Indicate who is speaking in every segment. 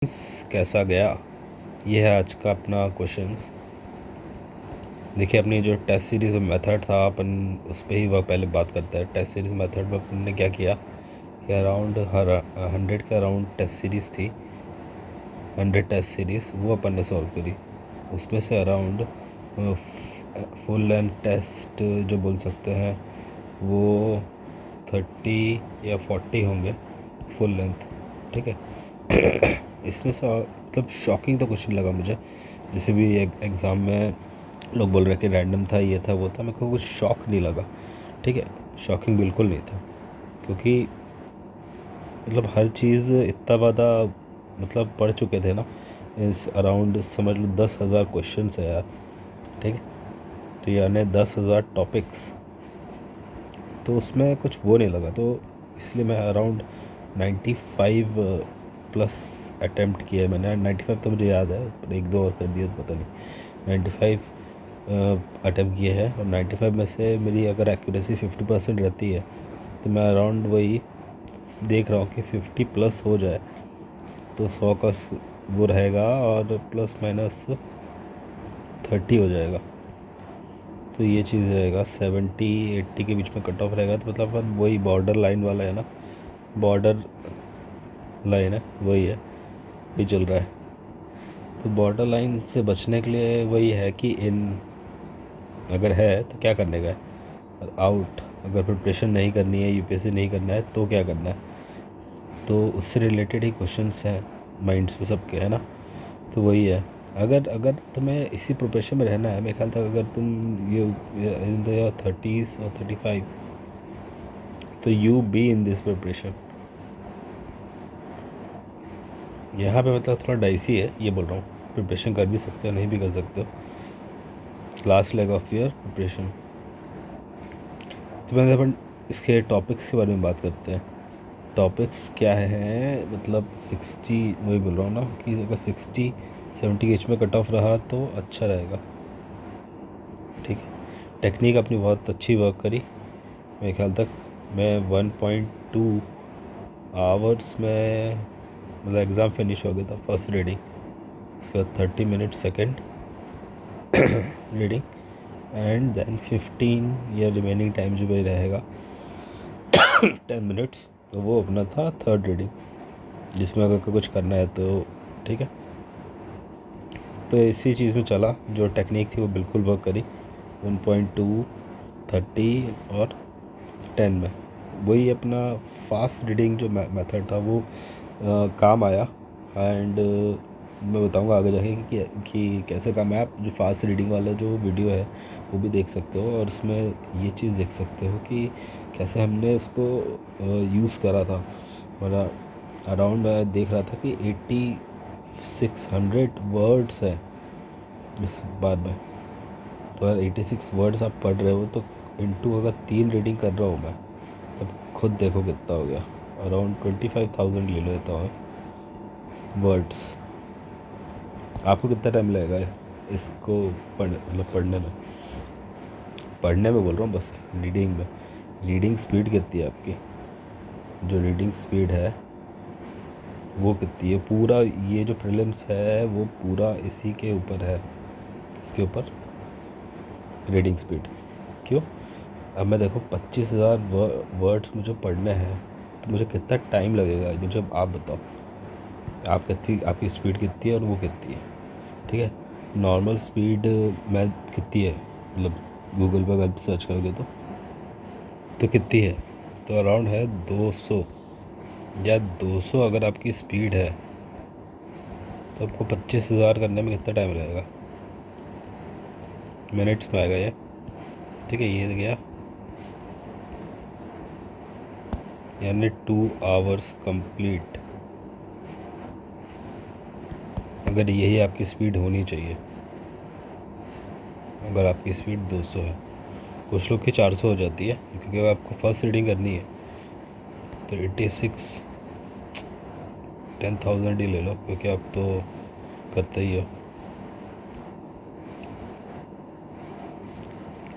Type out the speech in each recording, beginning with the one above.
Speaker 1: कैसा गया, ये है आज का अपना क्वेश्चंस। देखिए, अपनी जो टेस्ट सीरीज़ मेथड था अपन उस पर ही वह पहले बात करते हैं। टेस्ट सीरीज़ मेथड में अपन ने क्या किया कि अराउंड 100 के अराउंड टेस्ट सीरीज़ थी। 100 टेस्ट सीरीज़ वो अपन ने सॉल्व करी। उसमें से अराउंड फुल लेंथ टेस्ट जो बोल सकते हैं वो 30 या 40 होंगे फुल लेंथ। ठीक है। इसमें से मतलब शॉकिंग तो क्वेश्चन लगा मुझे। जैसे भी एग्ज़ाम में लोग बोल रहे कि रैंडम था, ये था वो था, मेरे को कुछ शॉक नहीं लगा। ठीक है, शॉकिंग बिल्कुल नहीं था, क्योंकि मतलब हर चीज़ इतना ज़्यादा मतलब पढ़ चुके थे ना। इस अराउंड समझ लो 10,000 क्वेश्चन है यार। ठीक है, तो यानी 10,000 टॉपिक्स, तो उसमें कुछ वो नहीं लगा। तो इसलिए मैं अराउंड 95 प्लस अटेम्प्ट किया है मैंने। 95 तो मुझे याद है, पर एक दो और कर दिया तो पता नहीं। 95 अटेम्प्ट किए हैं, और 95 में से मेरी अगर एक्यूरेसी 50% रहती है तो मैं अराउंड वही देख रहा हूँ कि 50 प्लस हो जाए तो 100 का वो रहेगा, और प्लस माइनस 30 हो जाएगा। तो ये चीज़ रहेगा 70-80 के बीच में कट ऑफ रहेगा। तो मतलब अपन वही बॉर्डर लाइन वाला है ना, बॉर्डर लाइन है, वही है, वही चल रहा है। तो बॉर्डर लाइन से बचने के लिए वही है कि इन अगर है तो क्या करने का है, और आउट अगर प्रिपरेशन नहीं करनी है, यूपीएससी नहीं करना है तो क्या करना है। तो उससे रिलेटेड ही क्वेश्चंस हैं माइंड्स में सबके, है ना। तो वही है, अगर अगर तुम्हें इसी प्रिपरेशन में रहना है, मेरे ख्याल तक अगर तुम ये इन द 30s और 35, तो you be in this preparation. यहाँ पे मतलब थोड़ा डाइसी है, ये बोल रहा हूँ। प्रिपरेशन कर भी सकते हो, नहीं भी कर सकते हो। Last leg of your preparation. तो पहले अपन इसके टॉपिक्स के बारे में बात करते हैं। टॉपिक्स क्या है, मतलब 60, वही बोल रहा हूँ ना कि अगर 60-70 के एच में कट ऑफ रहा तो अच्छा रहेगा। ठीक है, टेक्निक अपनी बहुत अच्छी वर्क करी मेरे ख्याल तक। मैं 1.2 आवर्स में मतलब एग्ज़ाम फिनिश हो गया था फर्स्ट रीडिंग। उसके बाद 30 minute second reading, and then 15 या रिमेनिंग टाइम जो भी रहेगा 10 मिनट्स, तो वो अपना था थर्ड रीडिंग, जिसमें अगर कुछ करना है तो ठीक है। तो इसी चीज़ में चला, जो टेक्निक थी वो बिल्कुल वर्क करी। 1.2, 30 और 10 में वही अपना फास्ट रीडिंग जो मेथड था वो काम आया। एंड मैं बताऊंगा आगे जाके कि कैसे काम है। आप जो फास्ट रीडिंग वाला जो वीडियो है वो भी देख सकते हो, और उसमें ये चीज़ देख सकते हो कि कैसे हमने उसको यूज़ करा था। हमारा अराउंड मैं देख रहा था कि 8600 वर्ड्स है इस बार में। तो अगर 86 वर्ड्स आप पढ़ रहे हो तो इनटू अगर 3 रीडिंग कर रहा हूँ मैं, तब खुद देखो कितना हो गया। अराउंड 25,000 ले लेता हूँ वर्ड्स। आपको कितना टाइम लगेगा इसको पढ़ने में बोल रहा हूँ, बस रीडिंग में। रीडिंग स्पीड कितनी है आपकी, जो रीडिंग स्पीड है वो कितनी है। पूरा ये जो प्रीलिम्स है वो पूरा इसी के ऊपर है। इसके ऊपर रीडिंग स्पीड। क्यों, अब मैं देखो 25,000 वर्ड्स मुझे पढ़ने हैं, तो मुझे कितना टाइम लगेगा मुझे आप बताओ। आपकी स्पीड कितनी है और वो कितनी है। ठीक है, नॉर्मल स्पीड मैं कितनी है, मतलब गूगल पर अगर सर्च करोगे तो कितनी है, तो अराउंड है 200 या 200 अगर आपकी स्पीड है तो आपको 25,000 करने में कितना टाइम लगेगा। मिनट्स में आएगा ये। ठीक है, ये गया यानी 2 आवर्स कंप्लीट। अगर यही आपकी स्पीड होनी चाहिए, अगर आपकी स्पीड 200 है, कुछ लोग की 400 हो जाती है, क्योंकि अगर आपको फर्स्ट रीडिंग करनी है तो 86 10,000 ही ले लो, क्योंकि आप तो करते ही हो।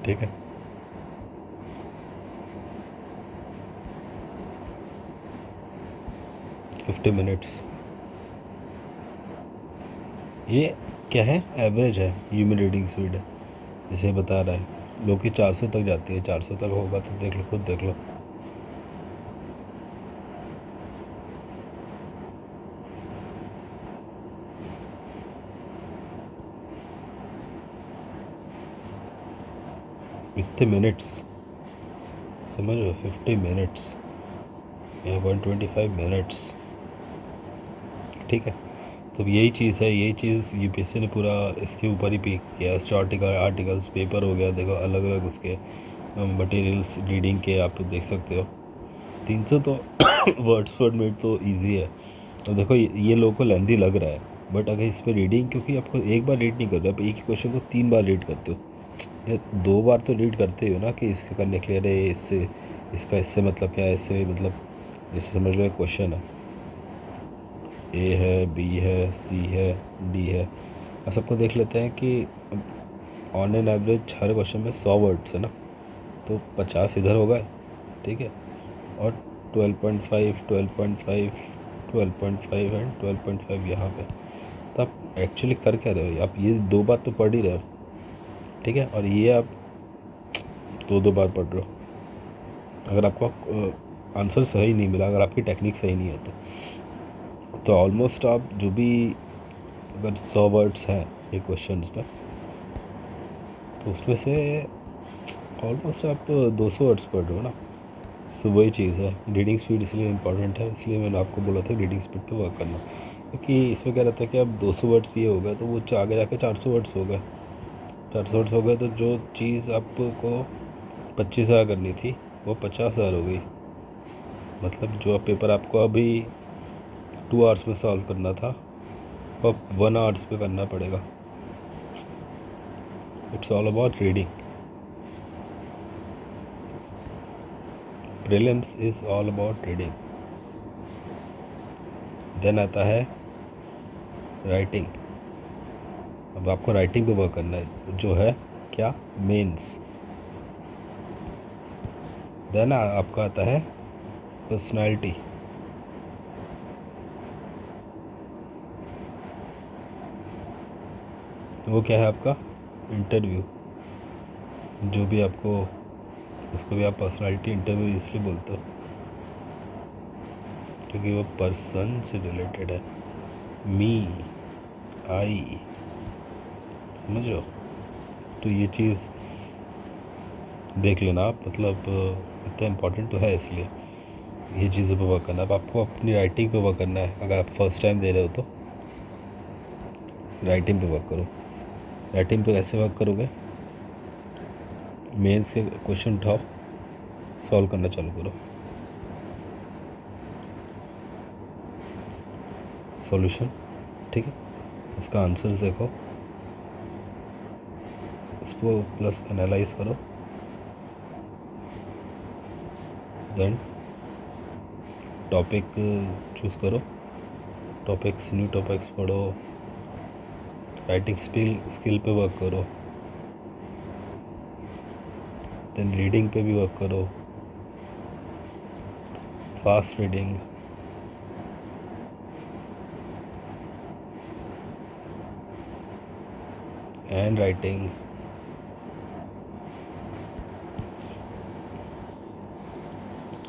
Speaker 1: ठीक है, फिफ्टी मिनट्स ये क्या है, एवरेज है, ह्यूमन रीडिंग स्पीड है, जैसे बता रहा है। लोग की 400 तक जाती है, 400 तक होगा तो देख लो, खुद देख लो। इतने मिनट्स, समझ रहे हो, 50 मिनट्स या 125 मिनट्स। ठीक है, तो यही चीज़ है, यही चीज़ यूपीएससी ने पूरा इसके ऊपर ही पिक किया। आर्टिकल्स पेपर हो गया, देखो अलग अलग उसके मटेरियल्स रीडिंग के आप देख सकते हो। 300 तो वर्ड्स पर मिनट तो इजी है। तो देखो ये लोगों को लेंदी लग रहा है, बट अगर इस पर रीडिंग, क्योंकि आपको एक बार रीड नहीं कर रहे, आप एक ही क्वेश्चन को 3 बार रीड करते हो, या 2 बार तो रीड करते हो ना, कि इसके करने के लिए अरे इससे इसका इससे मतलब क्या है, इससे मतलब जैसे समझ लो एक क्वेश्चन है, ए है, बी है, सी है, डी है। और सबको देख लेते हैं कि on an average her question में 100 वर्ड्स है ना, तो 50 इधर होगा, ठीक है, और 12.5 12.5 12.5 एंड 12.5 यहाँ पे। तो आप एक्चुअली कर क्या रहे हो, आप ये 2 बार तो पढ़ ही रहे हो, ठीक है, और ये आप 2 बार पढ़ रहे हो। अगर आपको आंसर सही नहीं मिला, अगर आपकी टेक्निक सही नहीं है तो ऑलमोस्ट आप जो भी, अगर 100 वर्ड्स हैं एक क्वेश्चन में, तो उसमें से ऑलमोस्ट आप 200 वर्ड्स पढ़ रहे हो ना। सो वही चीज़ है, रीडिंग स्पीड इसलिए इम्पॉर्टेंट है, इसलिए मैंने आपको बोला था रीडिंग स्पीड पे वर्क करना। क्योंकि इसमें क्या रहता है कि अब 200 वर्ड्स ये हो गया, तो वो आगे जाके 400 वर्ड्स हो गए, 400 वर्ड्स हो गए, तो जो चीज़ आपको 25,000 करनी थी वो 50,000 हो गई। मतलब जो पेपर आपको अभी 2 आवर्स में सॉल्व करना था, वो अब 1 आवर्स पे करना पड़ेगा। It's all about reading. Prelims is all about reading. Then आता है राइटिंग। अब आपको राइटिंग पे वर्क करना है, जो है क्या, मेंस। देन आपका आता है पर्सनालिटी। वो क्या है आपका, इंटरव्यू। जो भी आपको, उसको भी आप पर्सनालिटी इंटरव्यू इसलिए बोलते हो क्योंकि वो पर्सन से रिलेटेड है, मी, आई, समझ रहे हो। तो ये चीज़ देख लेना आप, मतलब इतना इम्पोर्टेंट तो है, इसलिए ये चीज़ों पे वर्क करना है। अब आपको अपनी राइटिंग पे वर्क करना है। अगर आप फर्स्ट टाइम दे रहे हो तो राइटिंग पे वर्क करो। राइटिंग पे कैसे वर्क करोगे, मेंस के क्वेश्चन उठाओ, सॉल्व करना चालू करो, सॉल्यूशन, ठीक है, उसका आंसर्स देखो, उसको प्लस एनालाइज करो, देन टॉपिक चूज़ करो, टॉपिक्स, न्यू टॉपिक्स पढ़ो, राइटिंग स्किल पे वर्क करो, देन रीडिंग पे भी वर्क करो, फास्ट रीडिंग, एंड राइटिंग।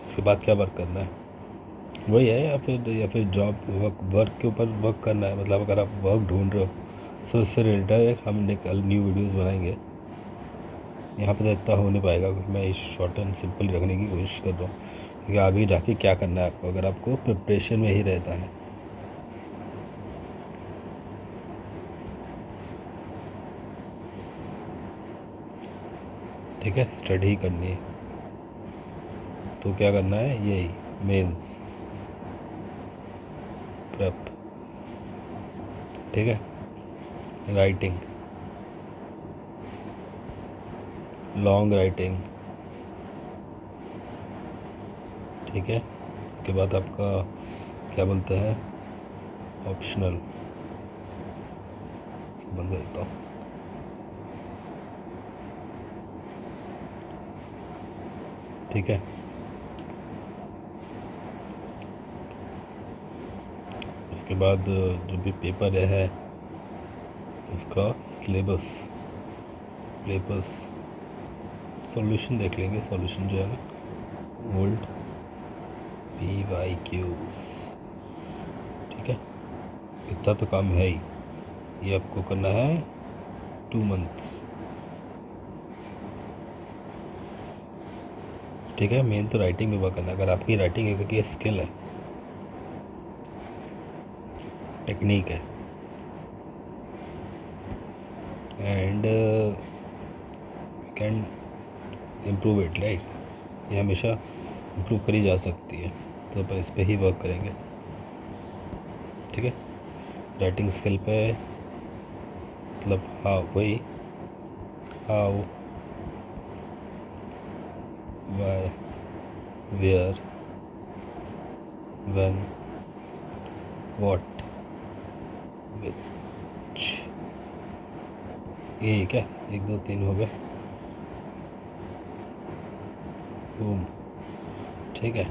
Speaker 1: इसके बाद क्या वर्क करना है, वही है, या फिर जॉब वर्क के ऊपर वर्क करना है। मतलब अगर आप वर्क ढूंढ रहे हो, सो इससे रिलेटेड हम कल न्यू वीडियोस बनाएंगे। यहाँ पे तो इतना हो नहीं पाएगा, क्योंकि मैं इस शॉर्ट एंड सिंपल रखने की कोशिश कर रहा हूँ, क्योंकि आगे जाके क्या करना है आपको, अगर आपको प्रिपरेशन में ही रहता है। ठीक है, स्टडी करनी है तो क्या करना है, यही मेंस प्रेप, ठीक है, राइटिंग, लॉन्ग राइटिंग, ठीक है। इसके बाद आपका क्या बोलते हैं, ऑप्शनल, इसको बंद कर देता हूँ, ठीक है। इसके बाद जो भी पेपर है उसका सिलेबस सॉल्यूशन देख लेंगे। सॉल्यूशन जो है ना ओल्ड PYQs, ठीक है। इतना तो काम है ही, ये आपको करना है 2 months, ठीक है। मेन तो राइटिंग में वर्क करना है। अगर आपकी राइटिंग एक की स्किल है, टेक्निक है, and you can improve it, right. ये हमेशा इम्प्रूव करी जा सकती है, तो अपन इस पे ही वर्क करेंगे, ठीक है। राइटिंग स्किल पे मतलब वही how, why, where, when, what, which, ये क्या 1 2 3 हो गए, बूम, ठीक है।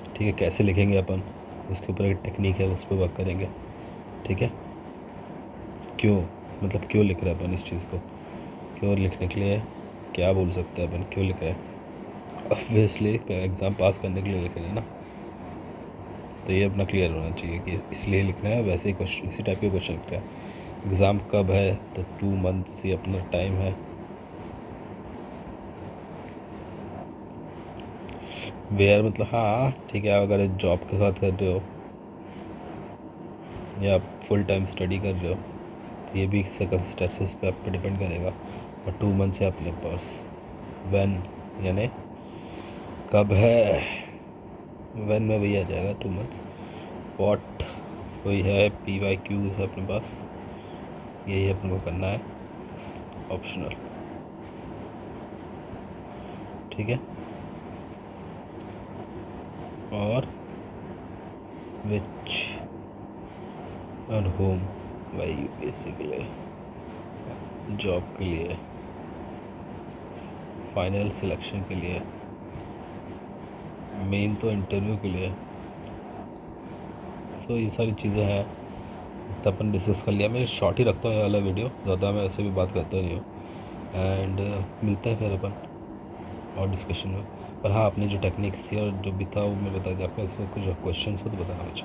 Speaker 1: ठीक है, कैसे लिखेंगे अपन, उसके ऊपर एक टेक्निक है, उस पर वर्क करेंगे, ठीक है। क्यों, मतलब क्यों लिख रहे हैं अपन इस चीज़ को, क्यों लिखने के लिए क्या बोल सकते हैं अपन, क्यों लिख रहे हैं। ऑब्वियसली एग्ज़ाम पास करने के लिए लिख रहे हैं ना, तो ये अपना क्लियर होना चाहिए कि इसलिए लिखना है। वैसे ही क्वेश्चन, इसी टाइप के क्वेश्चन लिखते हैं। एग्ज़ाम कब है, तो 2 months ही अपना टाइम है। वेयर मतलब हाँ ठीक है, अगर जॉब के साथ कर रहे हो या फुल टाइम स्टडी कर रहे हो, तो ये भी सर्कमस्टेंसेस पे आप पे डिपेंड करेगा। और 2 months है अपने पास। व्हेन यानी कब है, व्हेन में वही आ जाएगा 2 months। व्हाट वही है, PYQs है अपने पास, यही अपन को करना है, ऑप्शनल, ठीक है। और विच और होम, वही बेसिकली जॉब के लिए, फाइनल सिलेक्शन के लिए, मेन तो इंटरव्यू के लिए। सो ये सारी चीज़ें हैं, तो अपन डिस्कस कर लिया। मैं शॉर्ट ही रखता हूँ ये वाला वीडियो, ज़्यादा मैं ऐसे भी बात करता नहीं हूँ। एंड मिलते हैं फिर अपन और डिस्कशन में। पर हाँ, अपनी जो टेक्निक्स थी और जो भी था वो मैं बता दिया आपको। इसमें कुछ क्वेश्चन हो तो बताना मुझे।